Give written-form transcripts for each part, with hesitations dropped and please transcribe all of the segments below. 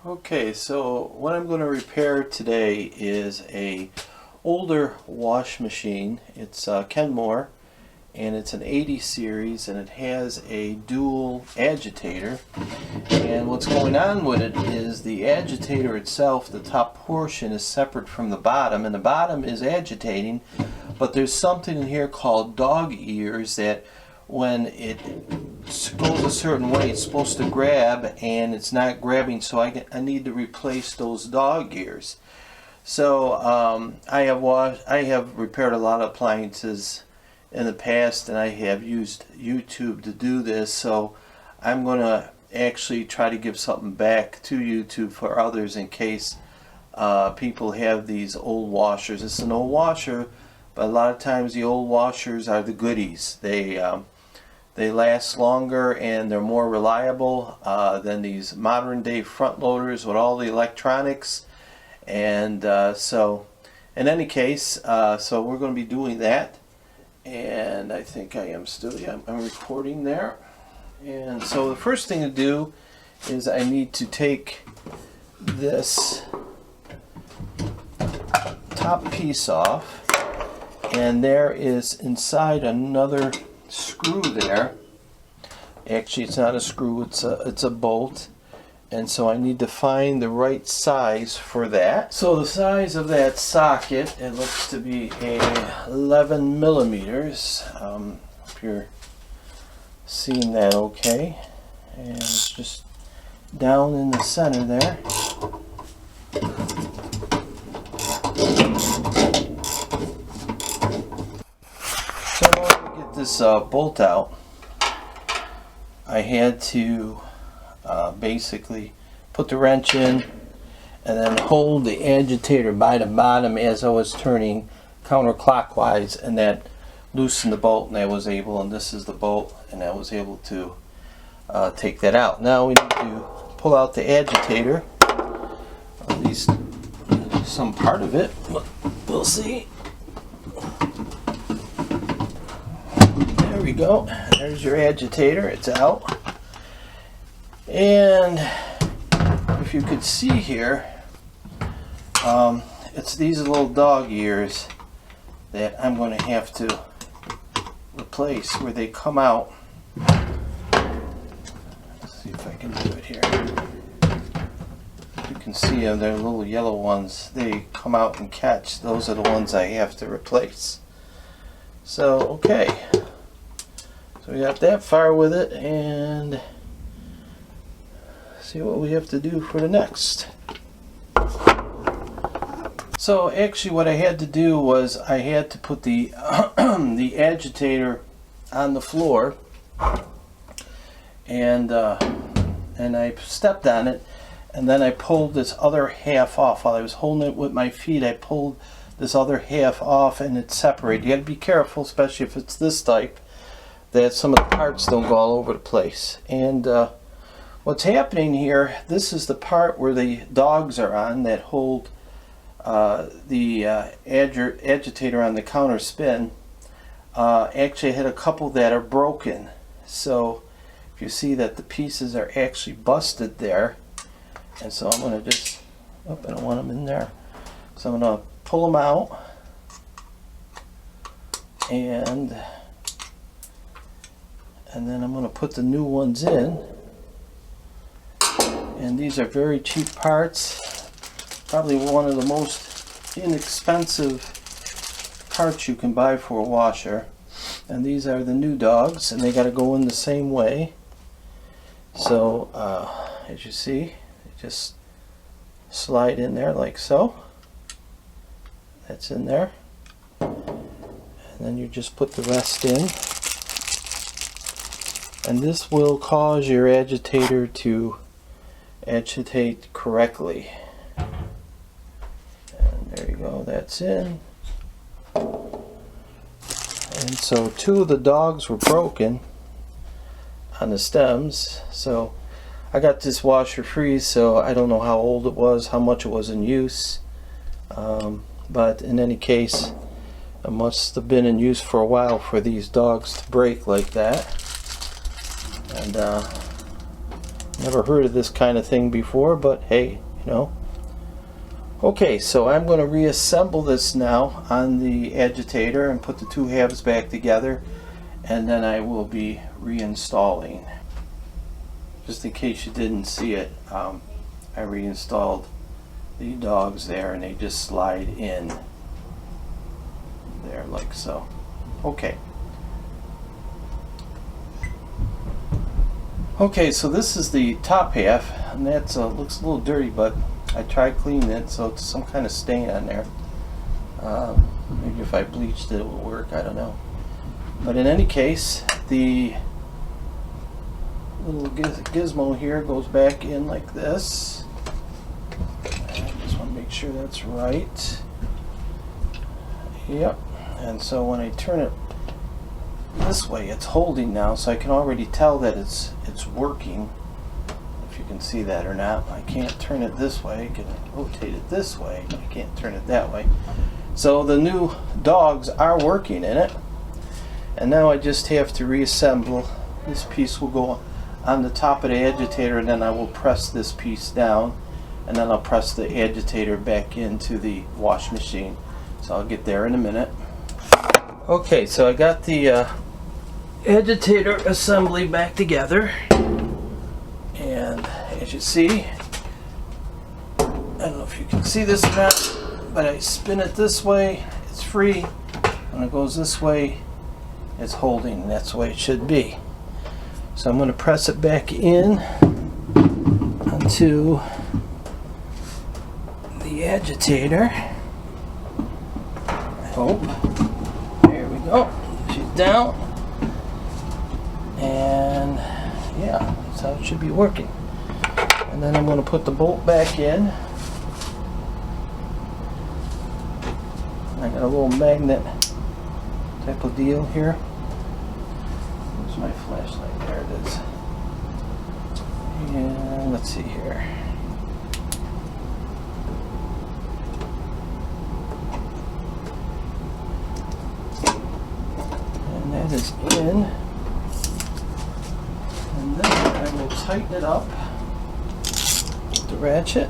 Okay, so what I'm going to repair today is a older wash machine. It's Kenmore, and it's an 80's series, and it has a dual agitator. And what's going on with it is the agitator itself, the top portion, is separate from the bottom, and the bottom is agitating, but there's something in here called dog ears that when it goes a certain way it's supposed to grab, and it's not grabbing, so I need to replace those dog ears. So I have repaired a lot of appliances in the past, and I have used YouTube to do this, so I'm going to actually try to give something back to YouTube for others in case people have these old washers. It's an old washer, but a lot of times the old washers are the goodies. They last longer and they're more reliable than these modern day front loaders with all the electronics. And so in any case, so we're going to be doing that. And I think I am still, yeah, I'm recording there. And so the first thing to do is I need to take this top piece off, and there is inside another screw there. Actually, it's not a screw, it's a bolt, and so I need to find the right size for that. So the size of that socket, it looks to be a 11 millimeters. If you're seeing that okay, and it's just down in the center there. So in order to get this bolt out, I had to basically put the wrench in and then hold the agitator by the bottom as I was turning counterclockwise, and that loosened the bolt, and I was able, and this is the bolt, and I was able to take that out. Now we need to pull out the agitator, at least some part of it. We'll see. There we go. There's your agitator. It's out. And if you could see here, it's these little dog ears that I'm going to have to replace where they come out. Let's see if I can do it here. You can see them, they're little yellow ones. They come out and catch. Those are the ones I have to replace. So, okay. So we got that far with it, and see what we have to do for the next. So actually what I had to do was I had to put the the agitator on the floor, and I stepped on it, and then I pulled this other half off. While I was holding it with my feet, I pulled this other half off, and it's separated. You got to be careful, especially if it's this type, that some of the parts don't go all over the place. And what's happening here, this is the part where the dogs are on that hold the agitator on the counter spin. Actually I had a couple that are broken, so if you see that the pieces are actually busted there, and so I'm going to just, I don't want them in there, so I'm going to pull them out, and then I'm going to put the new ones in. And these are very cheap parts, probably one of the most inexpensive parts you can buy for a washer. And these are the new dogs, and they got to go in the same way. So as you see, they just slide in there like so. That's in there, and then you just put the rest in, and this will cause your agitator to agitate correctly. And there you go, that's in. And so two of the dogs were broken on the stems, so I got this washer free, so I don't know how old it was, how much it was in use, but in any case it must have been in use for a while for these dogs to break like that. And Never heard of this kind of thing before, but hey, you know. Okay, so I'm going to reassemble this now on the agitator and put the two halves back together, and then I will be reinstalling. Just in case you didn't see it, I reinstalled the dogs there, and they just slide in there like so. Okay. Okay, so this is the top half, and that looks a little dirty, but I tried cleaning it, so it's some kind of stain on there. Maybe if I bleached it, it would work, I don't know. But in any case, the little gizmo here goes back in like this. I just want to make sure that's right. Yep, and so when I turn it this way, it's holding now, so I can already tell that it's working. If you can see that or not. I can't turn it this way. I can rotate it this way, but I can't turn it that way. So the new dogs are working in it, and now I just have to reassemble. This piece will go on the top of the agitator, and then I will press this piece down, and then I'll press the agitator back into the wash machine. So I'll get there in a minute. Okay, so I got the agitator assembly back together, and as you see, I don't know if you can see this or not, but I spin it this way, it's free. When it goes this way, it's holding, and that's the way it should be. So I'm going to press it back in onto the agitator. I hope. There we go. She's down. And yeah, that's how it should be working. And then I'm going to put the bolt back in. I got a little magnet type of deal here. Where's my flashlight? There it is. And let's see here. And that is in. And then I will tighten it up with the ratchet.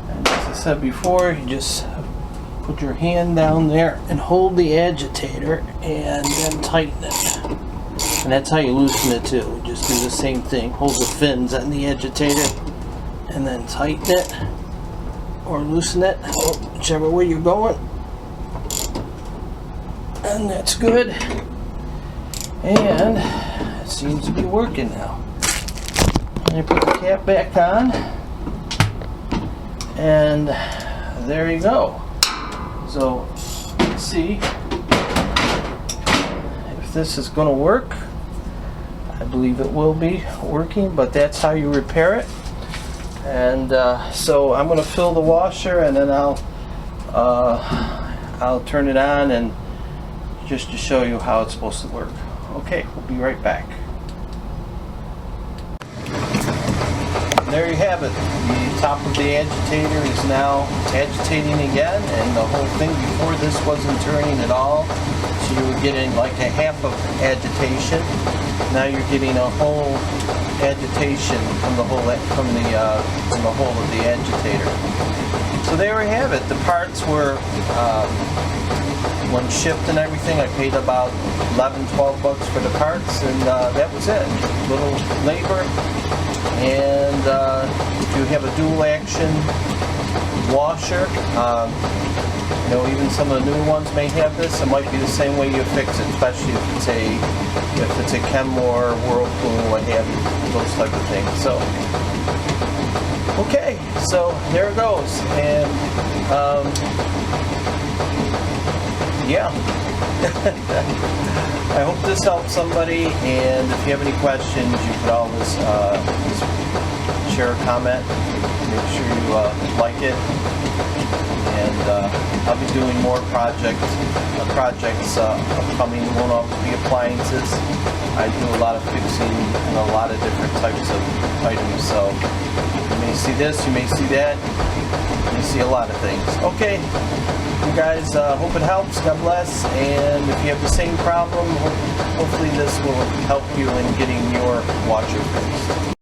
And as I said before, you just put your hand down there and hold the agitator and then tighten it. And that's how you loosen it too. Just do the same thing. Hold the fins on the agitator and then tighten it or loosen it, whichever way you're going. And that's good. And it seems to be working now. And you put the cap back on, and there you go. So let's see if this is going to work. I believe it will be working, but that's how you repair it. And so I'm going to fill the washer, and then I'll turn it on, and just to show you how it's supposed to work. Okay, we'll be right back. And there you have it. The top of the agitator is now agitating again, and the whole thing before this wasn't turning at all. So you were getting like a half of agitation. Now you're getting a whole agitation from the whole of the agitator. So there we have it. The parts were, when shipped and everything, I paid about $11-12 for the parts, and that was it. Little labor, and if you have a dual action washer, you know, even some of the new ones may have this. It might be the same way you fix it, especially if it's a Kenmore, Whirlpool, what have you, those type of things. So, okay, so there it goes, and yeah. I hope this helps somebody, and if you have any questions, you could always share a comment. Make sure you like it. And I'll be doing more projects upcoming. It won't all be appliances. I do a lot of fixing and a lot of different types of items. So you may see this, you may see that, you may see a lot of things. Okay, you guys, hope it helps. God bless. And if you have the same problem, hopefully this will help you in getting your washer fixed.